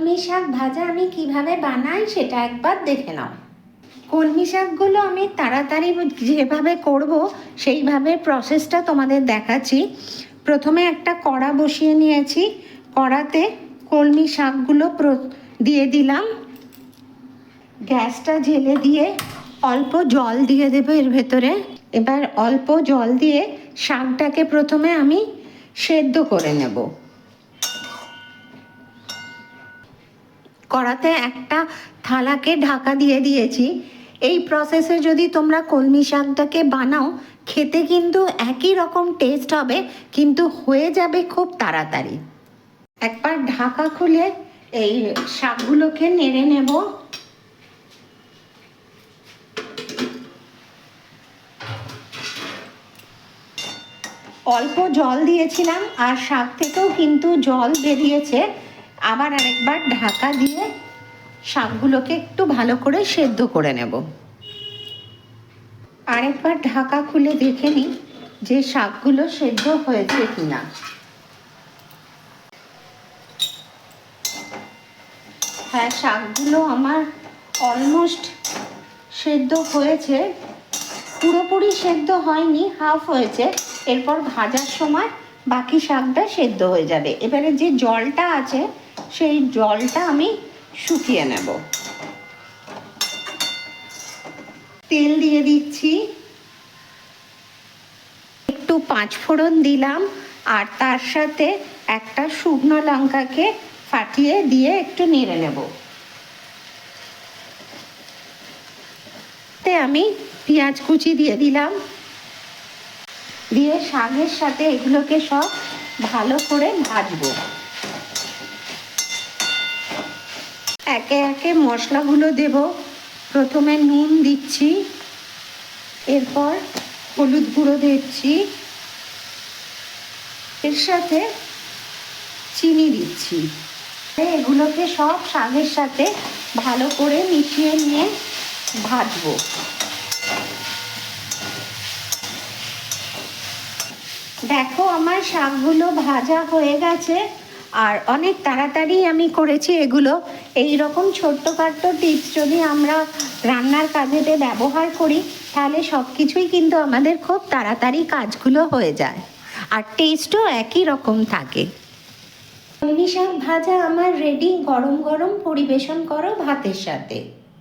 কলমি শাক ভাজা আমি কিভাবে বানাই সেটা একবার দেখে নাও। কলমি শাকগুলো আমি তাড়াতাড়ি যেভাবে করব সেইভাবে প্রসেসটা তোমাদের দেখাচ্ছি। প্রথমে একটা কড়া বসিয়ে নিয়েছি, কড়াতে কলমি শাকগুলো দিয়ে দিলাম, গ্যাসটা জ্বেলে দিয়ে অল্প জল দিয়ে দেবো এর ভেতরে। এবার অল্প জল দিয়ে শাকটাকে প্রথমে আমি সেদ্ধ করে নেব। কড়াতে একটা থালাকে ঢাকা দিয়ে দিয়েছি। এই প্রসেসে যদি তোমরা কলমি শাকটাকে বানাও খেতে কিন্তু একই রকম টেস্ট হবে, কিন্তু হয়ে যাবে খুব তাড়াতাড়ি। একবার ঢাকা খুলে এই শাকগুলোকে নেড়ে নেব। অল্প জল দিয়েছিলাম আর শাক থেকেও কিন্তু জল বেরিয়েছে। আবার আরেকবার ঢাকা দিয়ে শাকগুলোকে একটু ভালো করে সেদ্ধ করে নেব। আরেকবার ঢাকা খুলে দেখে নিই যে শাকগুলো সেদ্ধ হয়েছে কিনা। হ্যাঁ, শাকগুলো আমার অলমোস্ট সেদ্ধ হয়েছে, পুরোপুরি সেদ্ধ হয়নি, হাফ হয়েছে। এরপর ভাজার সময় বাকি শাকটা সেদ্ধ হয়ে যাবে। এবারে যে জলটা আছে সেই জলটা আমি শুকিয়ে নেব। তেল দিয়ে দিচ্ছি, একটু পাঁচফোড়ন দিলাম আর তার সাথে একটা শুকনো লঙ্কাকে ফাটিয়ে দিয়ে একটু নেড়ে নেব। আমি পেঁয়াজ কুচি দিয়ে দিলাম, দিয়ে শাকের সাথে এগুলোকে সব ভালো করে ভাজবো। একে একে মশলাগুলো দেব। প্রথমে নুন দিচ্ছি, এরপর হলুদ গুঁড়ো দিচ্ছি, এর সাথে চিনি দিচ্ছি। এগুলোকে সব শাকের সাথে ভালো করে মিশিয়ে নিয়ে ভাজবো। দেখো আমার শাকগুলো ভাজা হয়ে গেছে আর অনেক তাড়াতাড়ি আমি করেছি এগুলো। এই রকম ছোট্টখাট্ট টিপস যদি আমরা রান্নার কাজেতে ব্যবহার করি তাহলে সব কিছুই কিন্তু আমাদের খুব তাড়াতাড়ি কাজগুলো হয়ে যায় আর টেস্টও একই রকম থাকে। কলমি শাক ভাজা আমার রেডি। গরম গরম পরিবেশন করো ভাতের সাথে।